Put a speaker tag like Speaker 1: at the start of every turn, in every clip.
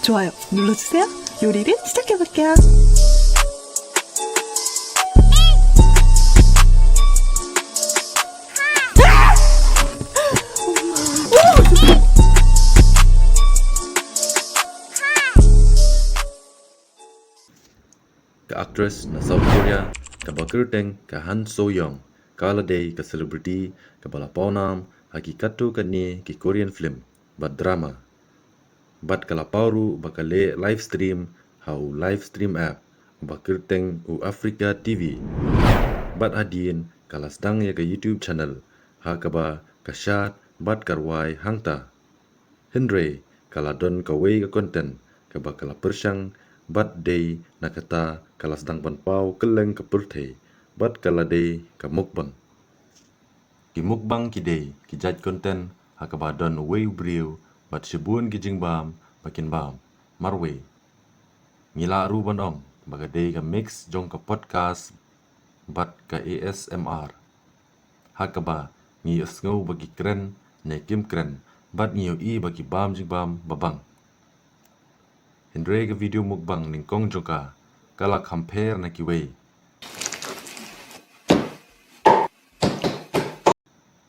Speaker 1: 좋아요 눌러주세요. 요리를 시작해볼게요.
Speaker 2: Ka aktris na South Korea, ka bakirteng ka Han So-young, kaladay ka selebriti, ka balapawnam, haki katu ka ni ki Korean film, bat drama. Bat kalapauru bakale live stream, hau live stream app, bakirteng u Africa TV. Bat adien kalasdang ya ka YouTube channel, ha kaba kasyat bat karwai hangta. Henry kaladon kawai ka content, kaba kalapersyang bat day nakata kalasdang panpau keleng kapurte bat kaladei ka mukbang. Ki mukbang ki day ki judge content hakabadon way briu bat sibun ki jingbam bakin bam marwe. Ngila ruban ong bagadei ka mix jong ka podcast bat ka ASMR. Hakaba ngi asngau bagi keren ne kim keren bat ngiu i bagi bam jingbam babang. Hendrei ke video mukbang ningkong joka kala compare na kiwei.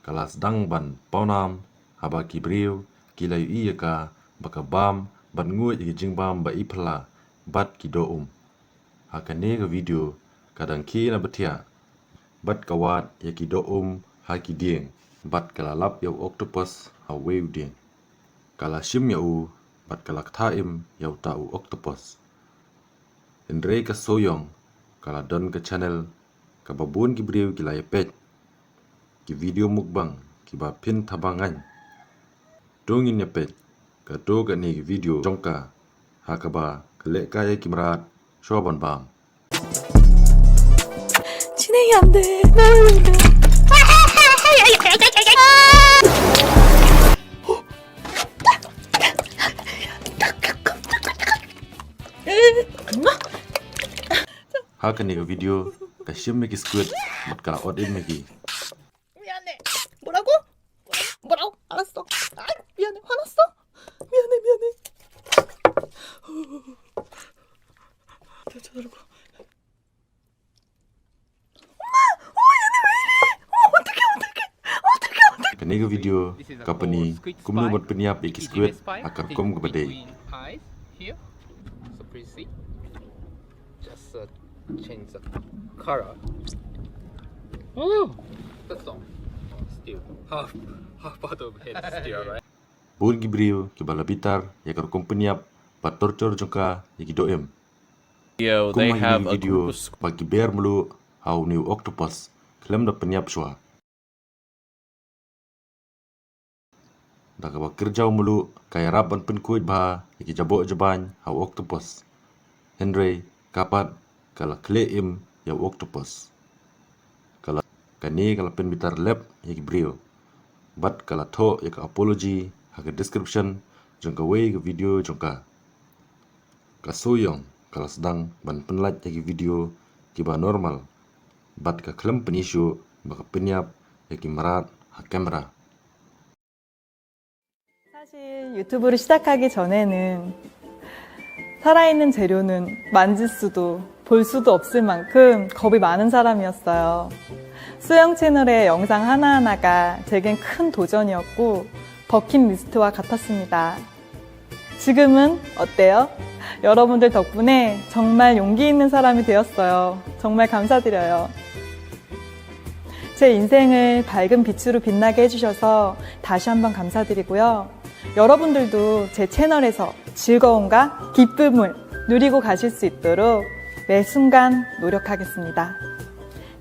Speaker 2: Kala sedang ban paunam haba kibriu kilai iya ka baka bam bat nguit ki jingbam ba ipla bat ki doum. Hakane ke video kadang ki na betia bat kawat ya ki doum ha ki dieng bat kala lap ya octopus ha weu dieng. Kala shim ya u bat kalak taim yau tau octopus. Hendrei ka So-young kala don ke channel ka babun ki briu ki layapet ki video mukbang ki ba pin tabangan. Dongin yapet ka do ka ni video jongka ha ka ba kelek kaya ki merat shoban bam.
Speaker 1: 진행이 안 돼. 너무 힘들어.
Speaker 2: Hakan ni video ka shim meki squid bat kala odin meki.
Speaker 1: 미안해. 뭐라고? 뭐라고? 알았어. 아, 미안해. 화났어? 미안해. 저러고. 엄마, 얘네 왜 이래? 어떡해.
Speaker 2: Kani ke video kapani kumnu bat peniap iki squid akar kum ke badai.
Speaker 3: Here, so pretty see. Just change the color. Oh, that's all. Still half part of head still, right?
Speaker 2: Bun ki briu ki bala bitar ya kar kum peniap bat torcor jongka iki doem.
Speaker 4: They have a
Speaker 2: video
Speaker 4: group of
Speaker 2: bagi bear melu hau new octopus klem da peniap shua. Da ka kerja melu kaya raban pen kuit ba iki jabok jeban hau octopus. Henry kapat kala kleim ya octopus. Kala kani kala pen bitar lab ya ki brio. Bat kala to ya ka apology ha ka description jongka way ke video jongka. Ka So-young kala sedang ban penlat ya ki video ki ba normal. Bat ka klem penisyo baka penyap ya ki merat ha kamera.
Speaker 5: 사실 유튜브를 시작하기 전에는 살아있는 재료는 만질 수도 볼 수도 없을 만큼 겁이 많은 사람이었어요. 수영 채널의 영상 하나하나가 제겐 큰 도전이었고 버킷리스트와 같았습니다. 지금은 어때요? 여러분들 덕분에 정말 용기 있는 사람이 되었어요. 정말 감사드려요. 제 인생을 밝은 빛으로 빛나게 해주셔서 다시 한번 감사드리고요. 여러분들도 제 채널에서 즐거움과 기쁨을 누리고 가실 수 있도록 매 순간 노력하겠습니다.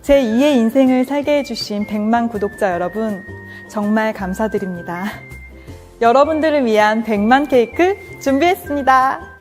Speaker 5: 제 2의 인생을 살게 해주신 100만 구독자 여러분 정말 감사드립니다. 여러분들을 위한 100만 케이크 준비했습니다.